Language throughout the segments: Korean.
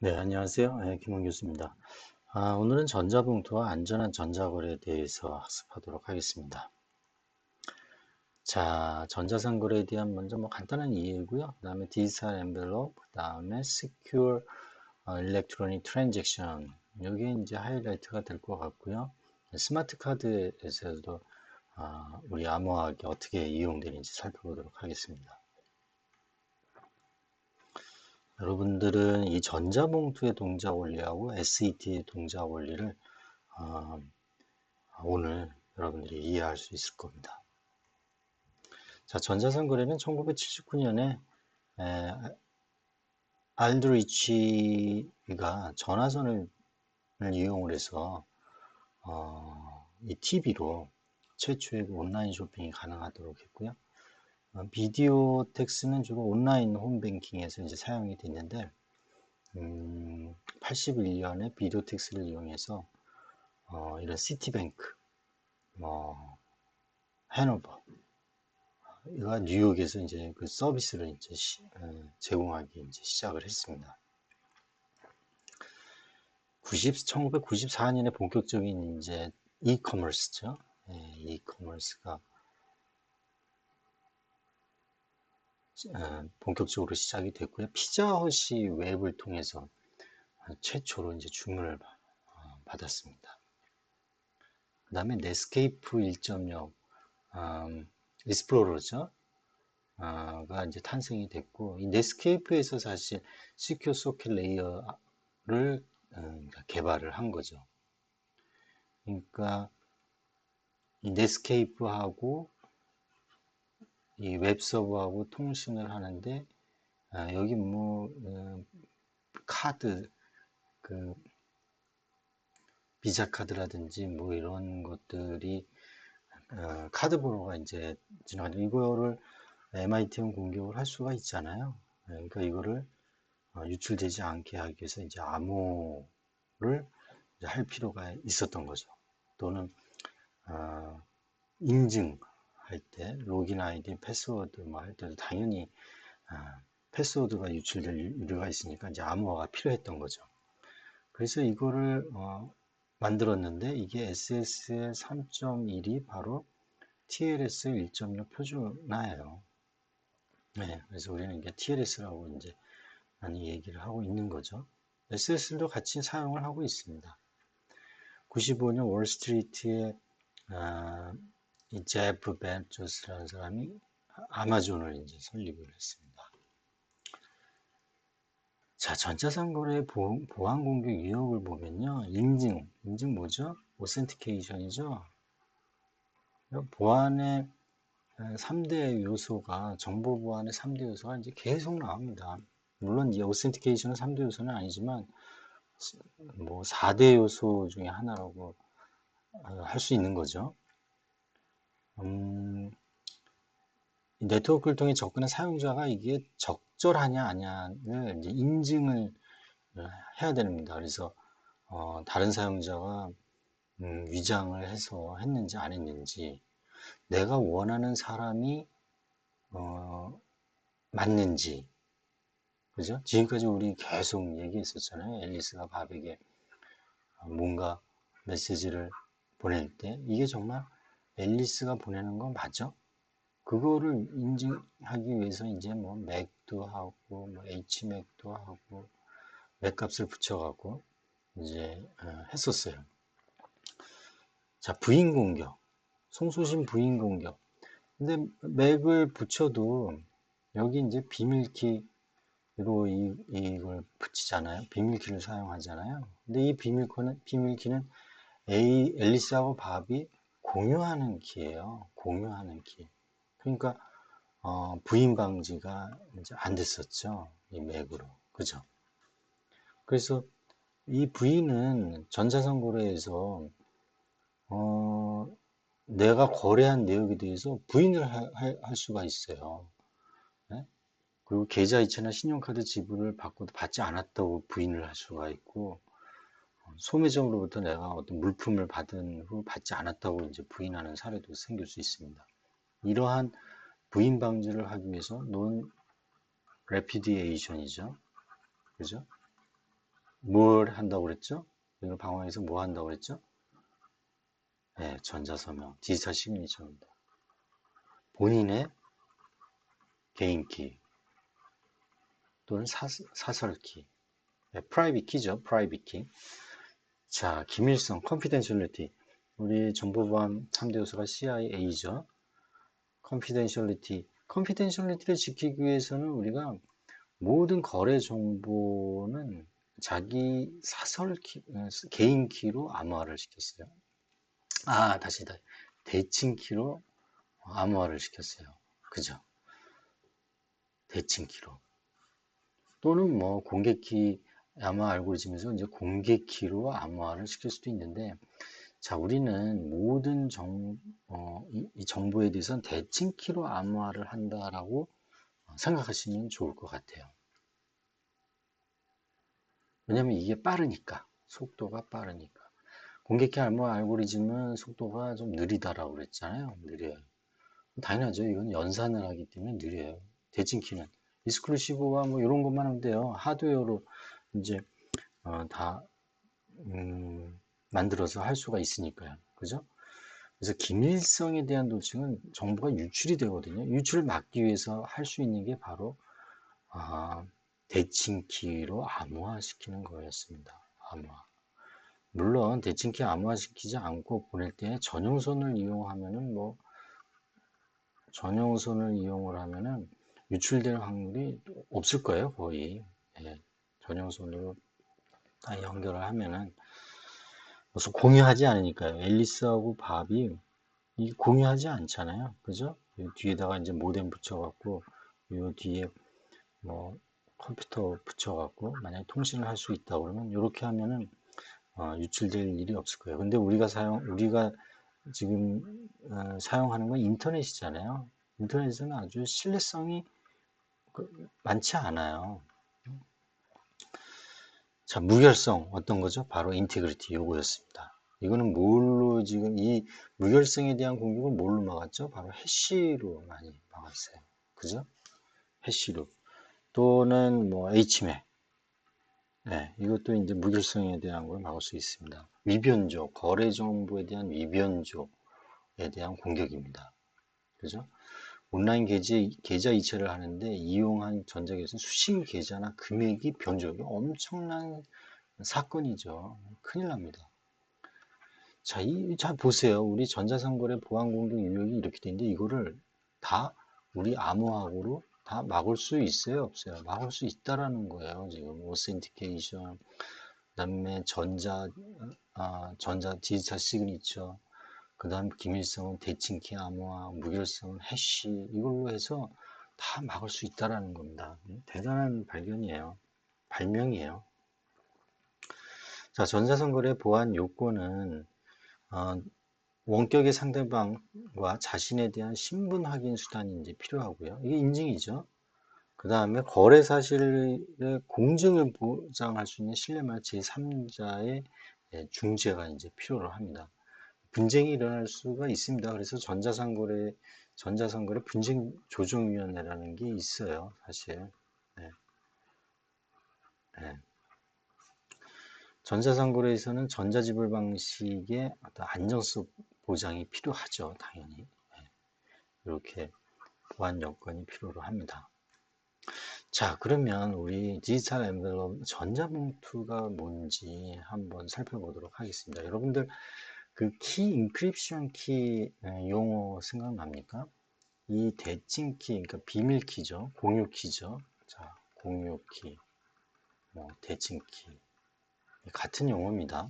네, 안녕하세요. 김원 교수입니다. 오늘은 전자봉투와 안전한 전자거래에 대해서 학습하도록 하겠습니다. 자, 전자상거래에 대한 먼저 간단한 이해고요. 그 다음에 디지털 엔벨롭, 그 다음에 Secure Electronic Transaction. 여기 이제 하이라이트가 될 것 같고요. 스마트 카드에서도 우리 암호화가 어떻게 이용되는지 살펴보도록 하겠습니다. 여러분들은 이 전자봉투의 동작 원리하고 SET의 동작 원리를 어, 오늘 여러분들이 이해할 수 있을 겁니다. 자, 전자상 거래는 1979년에 알드리치가 전화선을 이용을 해서 이 TV로 최초의 온라인 쇼핑이 가능하도록 했고요. 비디오 텍스는 주로 온라인 홈뱅킹에서 이제 사용이 됐는데 81년에 비디오 텍스를 이용해서 이런 시티뱅크, 뭐 해노버 가 뉴욕에서 이제 그 서비스를 이제 제공하기 이제 시작을 했습니다. 1994년에 본격적인 이제 이커머스죠. 이커머스가 본격적으로 시작이 됐고요. 피자헛이 웹을 통해서 최초로 이제 주문을 받았습니다. 그 다음에 넷스케이프 1.0 익스플로러죠. 가 이제 탄생이 됐고, 이 넷스케이프에서 사실 시큐어 소켓 레이어를 개발을 한 거죠. 그러니까 이 넷스케이프하고 이 웹서버하고 통신을 하는데 여기 카드 그 비자 카드라든지 뭐 이런 것들이 카드 번호가 이제 지나가는 이거를 MIT는 공격을 할 수가 있잖아요. 그러니까 이거를 유출되지 않게 하기 위해서 이제 암호를 이제 할 필요가 있었던 거죠. 또는 인증할 때 로긴 아이디, 패스워드 뭐 할 때도 당연히 패스워드가 유출될 우려가 있으니까 이제 암호화가 필요했던 거죠. 그래서 이거를 만들었는데 이게 SSL 3.1이 바로 TLS 1.6 표준화예요. 네, 그래서 우리는 이게 TLS라고 이제 많이 얘기를 하고 있는 거죠. SSL도 같이 사용을 하고 있습니다. 95년 월스트리트의 이 제프 벤조스라는 사람이 아마존을 이제 설립을 했습니다. 자, 전자상거래 보안 공격 유형을 보면요. 인증 뭐죠? 오센티케이션이죠. 보안의 3대 요소가, 정보 보안의 3대 요소가 이제 계속 나옵니다. 물론 이 오센티케이션은 3대 요소는 아니지만, 뭐 4대 요소 중에 하나라고 할 수 있는 거죠. 네트워크를 통해 접근한 사용자가 이게 적절하냐 아냐를 이제 인증을 해야 됩니다. 그래서 다른 사용자가 위장을 해서 했는지 안 했는지, 내가 원하는 사람이 맞는지, 그죠? 지금까지 우리 계속 얘기했었잖아요. 앨리스가 바백에 뭔가 메시지를 보낼 때 이게 정말 앨리스가 보내는 거 맞죠? 그거를 인증하기 위해서 이제 뭐 맥도 하고 뭐 HMAC도 하고 맥 값을 붙여갖고 이제 했었어요. 자, 부인 공격, 송수신 부인 공격. 근데 맥을 붙여도 여기 이제 비밀키로 이걸 붙이잖아요. 비밀키를 사용하잖아요. 근데 이 비밀키는 앨리스하고 밥이 공유하는 키예요. 공유하는 키. 그러니까 부인 방지가 이제 안 됐었죠. 이 맥으로. 그죠? 그래서 이 부인은 전자상거래에서 어, 내가 거래한 내역에 대해서 부인을 할 수가 있어요. 네? 그리고 계좌이체나 신용카드 지불을 받고도 받지 않았다고 부인을 할 수가 있고, 소매점으로부터 내가 어떤 물품을 받은 후 받지 않았다고 이제 부인하는 사례도 생길 수 있습니다. 이러한 부인 방지를 하기 위해서 논 레피디에이션이죠. 그죠? 뭘 한다고 그랬죠? 이걸 방어해서 뭐 한다고 그랬죠? 네, 전자서명, 디지털 시그니처입니다. 본인의 개인키 또는 사설키, 네, 프라이빗 키죠. 프라이빗 키. 자, 기밀성, 컨피덴셜리티. 우리 정보보안 3대 요소가 CIA죠. 컨피덴셜리티를 지키기 위해서는 우리가 모든 거래 정보는 자기 개인 키로 암호화를 시켰어요. 다시. 대칭 키로 암호화를 시켰어요. 그죠? 대칭 키로. 또는 뭐 공개키 암호화 알고리즘에서 이제 공개키로 암호화를 시킬 수도 있는데, 자, 우리는 모든 이 정보에 대해서는 대칭 키로 암호화를 한다라고 생각하시면 좋을 것 같아요. 왜냐면 이게 빠르니까, 속도가 빠르니까. 공개키 암호화 알고리즘은 속도가 좀 느리다라고 그랬잖아요. 느려요. 당연하죠. 이건 연산을 하기 때문에 느려요. 대칭키는 익스클루시브와 뭐 이런 것만 하면 돼요. 하드웨어로 이제 다 만들어서 할 수가 있으니까요. 그죠? 그래서 기밀성에 대한 도증은 정보가 유출이 되거든요. 유출을 막기 위해서 할 수 있는 게 바로 아, 대칭키로 암호화시키는 거였습니다. 암호화. 물론 대칭키 암호화시키지 않고 보낼 때 전용선을 이용을 하면은 유출될 확률이 없을 거예요, 거의. 예, 전용선으로 다 연결을 하면은 무슨 공유하지 않으니까요. 앨리스하고 밥이 공유하지 않잖아요. 그죠? 이 뒤에다가 이제 모뎀 붙여갖고 요 뒤에 뭐 컴퓨터 붙여갖고 만약에 통신을 할 수 있다 그러면 이렇게 하면은 유출될 일이 없을 거예요. 근데 우리가 지금 사용하는 건 인터넷이잖아요. 인터넷은 아주 신뢰성이 많지 않아요. 자, 무결성 어떤 거죠? 바로 인테그리티 요거였습니다. 이거는 뭘로 지금 이 무결성에 대한 공격을 뭘로 막았죠? 바로 해시로 많이 막았어요. 그죠? 해시로 또는 뭐 HMAC. 네, 이것도 이제 무결성에 대한 걸 막을 수 있습니다. 위변조, 거래 정보에 대한 위변조에 대한 공격입니다. 그죠? 온라인 계좌 이체를 하는데 이용한 전자계에서 수신 계좌나 금액이 변조가 엄청난 사건이죠. 큰일 납니다. 자, 자, 보세요. 우리 전자상거래 보안 공격 유형이 이렇게 되는데 이거를 다 우리 암호화로 다 막을 수 있어요, 없어요? 막을 수 있다라는 거예요. 지금 오센티케이션, 그다음에 전자 디지털 시그니처, 그다음 기밀성은 대칭키 암호화, 무결성은 해시 이걸로 해서 다 막을 수 있다라는 겁니다. 대단한 발견이에요. 발명이에요. 자, 전자상거래 보안 요건은 어, 원격의 상대방과 자신에 대한 신분 확인 수단이 이제 필요하고요. 이게 인증이죠. 그 다음에 거래 사실의 공정을 보장할 수 있는 신뢰말 제3자의 중재가 이제 필요로 합니다. 분쟁이 일어날 수가 있습니다. 그래서 전자상거래 분쟁 조정위원회라는 게 있어요. 사실. 네, 네. 전자상거래에서는 전자지불 방식의 어떤 안정성 보장이 필요하죠. 당연히. 네, 이렇게 보안 여건이 필요로 합니다. 자, 그러면 우리 디지털 엔벨롭 전자봉투가 뭔지 한번 살펴보도록 하겠습니다. 여러분들 그 인크립션 키 용어 생각납니까? 이 대칭 키, 그러니까 비밀 키죠. 공유 키죠. 자, 공유 키, 뭐 대칭 키 같은 용어입니다.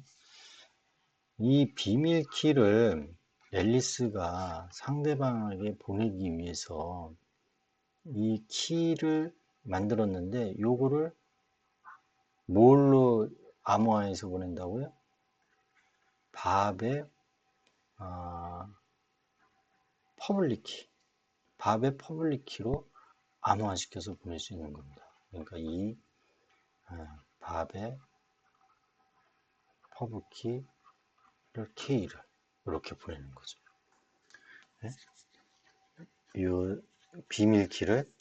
이 비밀 키를 앨리스가 상대방에게 보내기 위해서 이 키를 만들었는데 요거를 뭘로 암호화해서 보낸다고요? 밥의 퍼블릭 키, 밥의 퍼블릭 키로 암호화시켜서 보낼 수 있는 겁니다. 그러니까 이 밥의 퍼블릭 키를 K를 이렇게 보내는 거죠. 네? 이 비밀 키를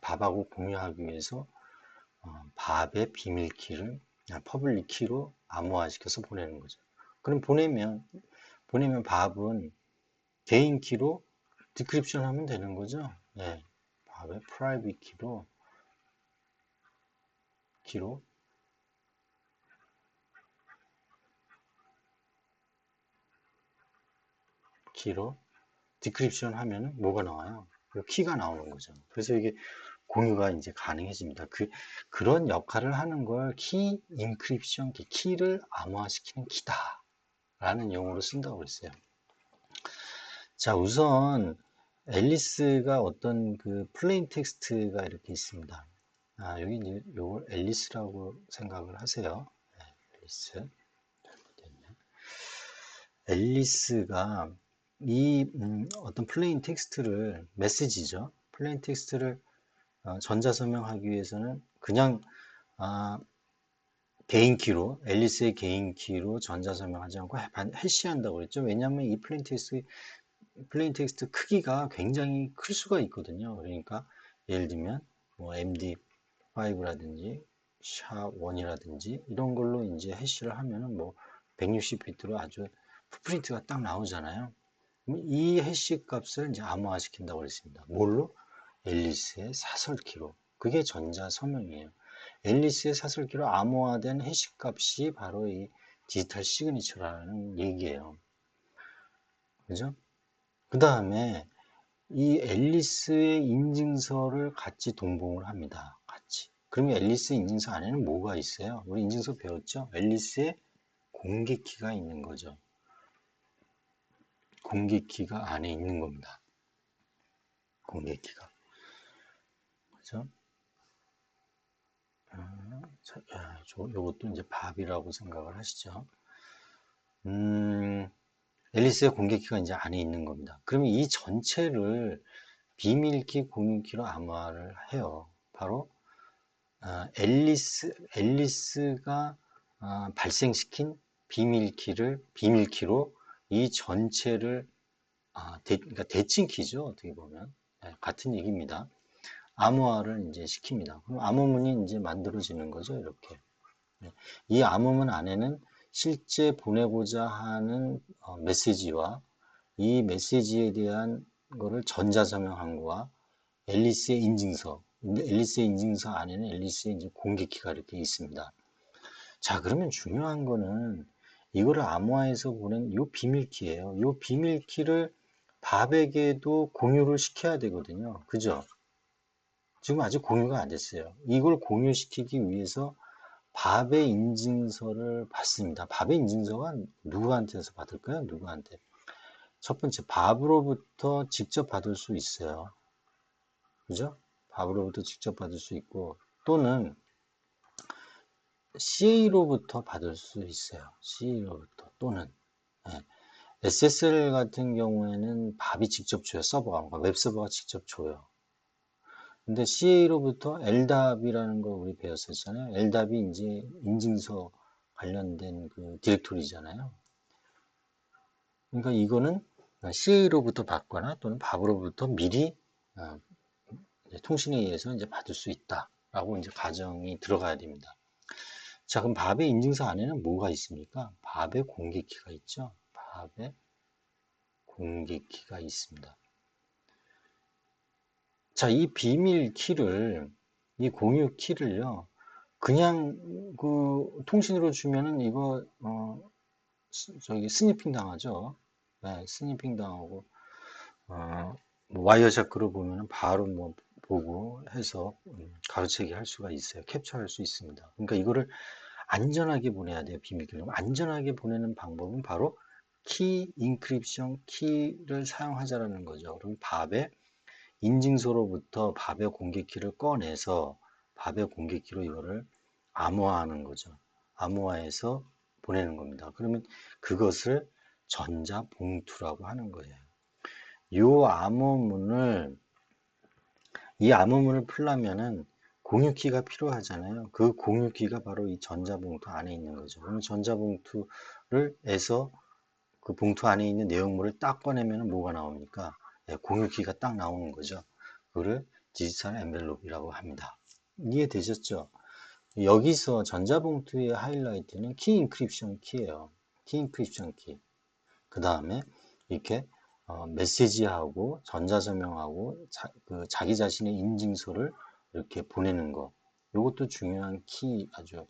밥하고 공유하기 위해서 밥의 비밀 키를 퍼블릭 키로 암호화시켜서 보내는 거죠. 그럼 보내면 밥은 개인 키로 디크립션 하면 되는 거죠. 예, 밥의 프라이빗 키로 디크립션 하면은 뭐가 나와요? 키가 나오는 거죠. 그래서 이게 공유가 이제 가능해집니다. 그런 역할을 하는 걸 키 인크립션 키를 암호화시키는 키다. 라는 용어로 쓴다고 그랬어요. 자, 우선 앨리스가 어떤 그 플레인 텍스트가 이렇게 있습니다. 여기 이제 요걸 앨리스라고 생각을 하세요. 네, 앨리스. 앨리스가 이 어떤 플레인 텍스트를 메시지죠. 플레인 텍스트를 전자서명하기 위해서는 그냥 아, 개인 키로 앨리스의 개인 키로 전자서명하지 않고 해시한다고 그랬죠. 왜냐하면 이 플레인 텍스트 크기가 굉장히 클 수가 있거든요. 그러니까 예를 들면 뭐 MD5라든지 SHA-1이라든지 이런 걸로 이제 해시를 하면은 뭐 160비트로 아주 풋프린트가 딱 나오잖아요. 이 해시 값을 이제 암호화시킨다고 그랬습니다. 뭘로? 앨리스의 사설키로. 그게 전자서명이에요. 앨리스의 사설키로 암호화된 해시 값이 바로 이 디지털 시그니처라는 얘기예요. 그죠? 그 다음에 이 앨리스의 인증서를 같이 동봉을 합니다. 같이. 그러면 앨리스 인증서 안에는 뭐가 있어요? 우리 인증서 배웠죠? 앨리스의 공개키가 있는 거죠. 공개키가 안에 있는 겁니다. 공개키가. 그죠? 요것도 이제 밥이라고 생각을 하시죠. 앨리스의 공개키가 이제 안에 있는 겁니다. 그러면 이 전체를 비밀키, 공유키로 암호화를 해요. 바로 앨리스가 발생시킨 비밀키로 이 전체를 그러니까 대칭키죠. 어떻게 보면 네, 같은 얘기입니다. 암호화를 이제 시킵니다. 그럼 암호문이 이제 만들어지는 거죠. 이렇게 네. 이 암호문 안에는 실제 보내고자 하는 메시지와 이 메시지에 대한 거를 전자서명한 거와 앨리스의 인증서 안에는 앨리스의 이제 공개키가 이렇게 있습니다. 자, 그러면 중요한 거는 이거를 암호화해서 보낸 요 비밀키예요. 요 비밀키를 밥에게도 공유를 시켜야 되거든요. 그죠? 지금 아직 공유가 안 됐어요. 이걸 공유시키기 위해서 밥의 인증서를 받습니다. 밥의 인증서가 누구한테서 받을까요? 누구한테? 첫 번째, 밥으로부터 직접 받을 수 있어요. 그죠? 밥으로부터 직접 받을 수 있고, 또는 CA로부터 받을 수 있어요. CA로부터, 또는. 네. SSL 같은 경우에는 밥이 직접 줘요. 서버가, 웹서버가 직접 줘요. 근데 CA로부터 LDAP이라는 걸 우리 배웠었잖아요. LDAP이 이제 인증서 관련된 그 디렉토리잖아요. 그러니까 이거는 CA로부터 받거나 또는 밥으로부터 미리 통신에 의해서 이제 받을 수 있다라고 이제 가정이 들어가야 됩니다. 자, 그럼 밥의 인증서 안에는 뭐가 있습니까? 밥의 공개키가 있죠. 밥의 공개키가 있습니다. 자, 이 비밀 키를, 이 공유 키를요, 그냥 그 통신으로 주면은 이거, 저기 스니핑 당하죠. 네, 스니핑 당하고, 뭐 와이어샤크로 보면은 바로 뭐 보고 해서 가로채기 할 수가 있어요. 캡처할 수 있습니다. 그러니까 이거를 안전하게 보내야 돼요. 비밀기를. 안전하게 보내는 방법은 바로 키 인크립션 키를 사용하자라는 거죠. 그럼 밥의 인증서로부터 밥의 공개키를 꺼내서 밥의 공개키로 이거를 암호화하는 거죠. 암호화해서 보내는 겁니다. 그러면 그것을 전자봉투라고 하는 거예요. 이 암호문을 풀려면은 공유키가 필요하잖아요. 그 공유키가 바로 이 전자봉투 안에 있는 거죠. 그럼 전자봉투에서 그 봉투 안에 있는 내용물을 딱 꺼내면 뭐가 나옵니까? 네, 공유키가 딱 나오는 거죠. 그거를 디지털 엔벨롭이라고 합니다. 이해되셨죠? 여기서 전자봉투의 하이라이트는 키 인크립션 키예요. 키 인크립션 키. 그 다음에 이렇게 메시지하고 전자서명하고 자기 자신의 인증서를 이렇게 보내는 거. 이것도 중요한 키, 아주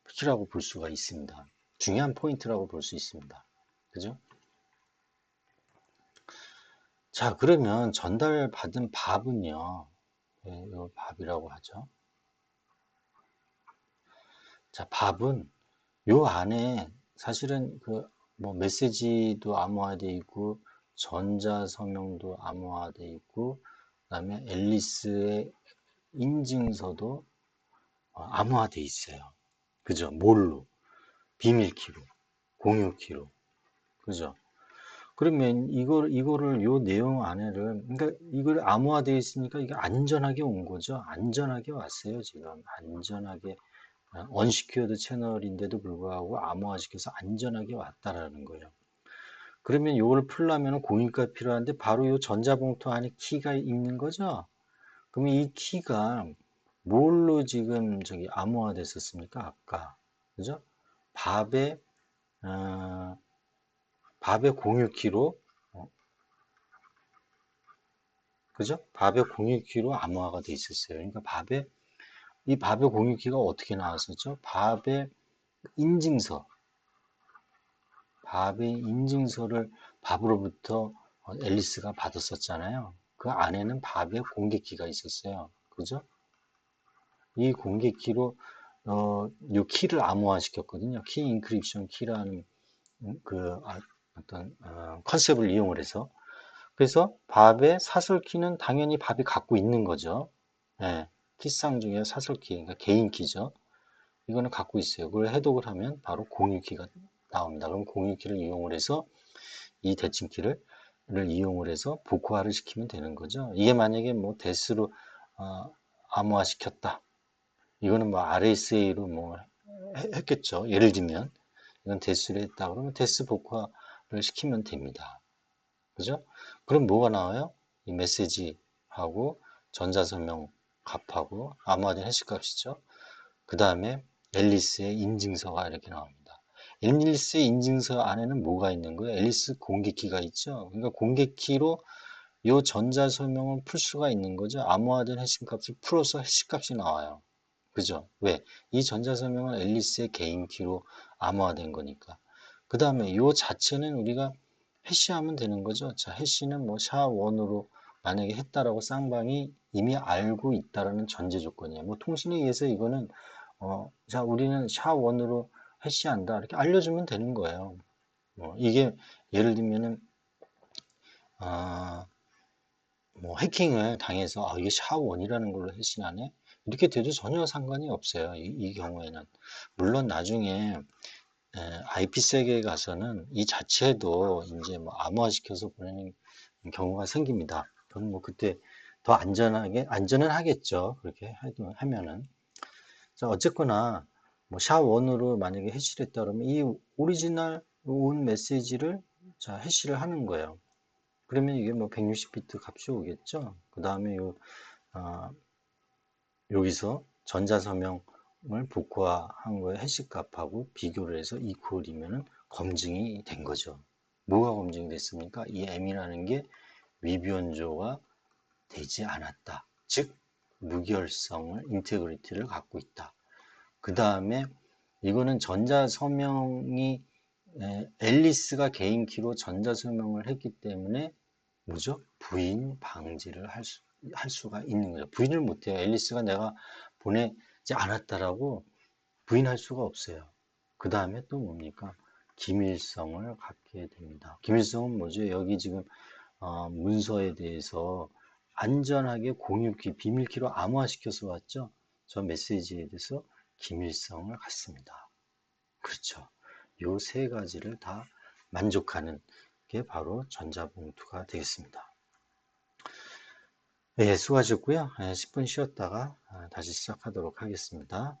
키라고 볼 수가 있습니다. 중요한 포인트라고 볼 수 있습니다. 그죠? 자, 그러면 전달받은 밥은요. 이 밥이라고 하죠. 자, 밥은 요 안에 사실은 뭐 메시지도 암호화되어 있고 전자서명도 암호화되어 있고 그다음에 앨리스의 인증서도 암호화되어 있어요. 그죠? 뭘로? 비밀키로, 공유키로. 그죠? 그러면 이거를 요 내용 안에를 그러니까 이걸 암호화되어 있으니까 이게 안전하게 온 거죠. 안전하게 왔어요, 지금. 안전하게 언시큐어드 채널인데도 불구하고 암호화시켜서 안전하게 왔다라는 거예요. 그러면 이걸 풀려면 공유가 필요한데 바로 이 전자봉투 안에 키가 있는 거죠. 그러면 이 키가 뭘로 지금 저기 암호화 됐었습니까? 아까 그죠? 밥의 어, 밥의 공유키로 그죠? 밥의 공유키로 암호화가 돼 있었어요. 그러니까 이 밥의 공유키가 어떻게 나왔었죠? 인증서 밥의 인증서를 밥으로부터 앨리스가 받았었잖아요. 그 안에는 밥의 공개키가 있었어요. 그죠? 이 공개키로 요 키를 암호화 시켰거든요. 키 인크립션 키라는 어떤 컨셉을 이용을 해서 그래서 밥의 사설키는 당연히 밥이 갖고 있는 거죠. 예, 키상 중에 사설키, 그러니까 개인 키죠. 이거는 갖고 있어요. 그걸 해독을 하면 바로 공유키가 나옵니다. 그럼 공유키를 이용을 해서 이 대칭키를 이용을 해서 복화를 시키면 되는 거죠. 이게 만약에 뭐 데스로 암호화 시켰다. 이거는 뭐 RSA로 뭐 했겠죠. 예를 들면 이건 데스를 했다. 그러면 데스 복화를 시키면 됩니다. 그죠? 그럼 뭐가 나와요? 이 메시지하고 전자서명 값하고 암호화된 해시값이죠. 그 다음에 앨리스의 인증서가 이렇게 나옵니다. 앨리스의 인증서 안에는 뭐가 있는 거예요? 앨리스 공개키가 있죠. 그러니까 공개키로 이 전자서명을 풀 수가 있는 거죠. 암호화된 해시값을 풀어서 해시값이 나와요. 그죠? 왜? 이 전자서명은 앨리스의 개인 키로 암호화된 거니까. 그 다음에 이 자체는 우리가 해시하면 되는 거죠. 자, 해시는 뭐 샤1으로 만약에 했다라고 쌍방이 이미 알고 있다라는 전제 조건이에요. 뭐 통신에 의해서 이거는 자, 우리는 샤1으로 해시한다. 이렇게 알려주면 되는 거예요. 이게 예를 들면은 아, 뭐 해킹을 당해서 이게 샤1이라는 걸로 해시하네. 이렇게 돼도 전혀 상관이 없어요. 이 경우에는. 물론 나중에 IP색에 가서는 이 자체도 이제 뭐 암호화시켜서 보내는 경우가 생깁니다. 그건 뭐 그때 더 안전은 하겠죠. 그렇게 하면은. 자, 어쨌거나 뭐 샤1으로 만약에 해시를 했다 그러면 이 오리지널 온 메시지를 자, 해시를 하는 거예요. 그러면 이게 뭐 160비트 값이 오겠죠. 그 다음에 여기서 전자서명을 복구한 거에 해시 값하고 비교를 해서 이퀄이면은 검증이 된 거죠. 뭐가 검증이 됐습니까? 이 M이라는 게 위변조가 되지 않았다. 즉, 무결성을, 인테그리티를 갖고 있다. 그 다음에 이거는 전자서명이 앨리스가 개인 키로 전자서명을 했기 때문에 뭐죠? 부인 방지를 할 수가 있는 거죠. 부인을 못해요. 앨리스가 내가 보내지 않았다라고 부인할 수가 없어요. 그 다음에 또 뭡니까? 기밀성을 갖게 됩니다. 기밀성은 뭐죠? 여기 지금 문서에 대해서 안전하게 공유키, 비밀키로 암호화시켜서 왔죠? 저 메시지에 대해서 기밀성을 갖습니다. 그렇죠. 요 세 가지를 다 만족하는 게 바로 전자봉투가 되겠습니다. 네, 수고하셨고요. 10분 쉬었다가 다시 시작하도록 하겠습니다.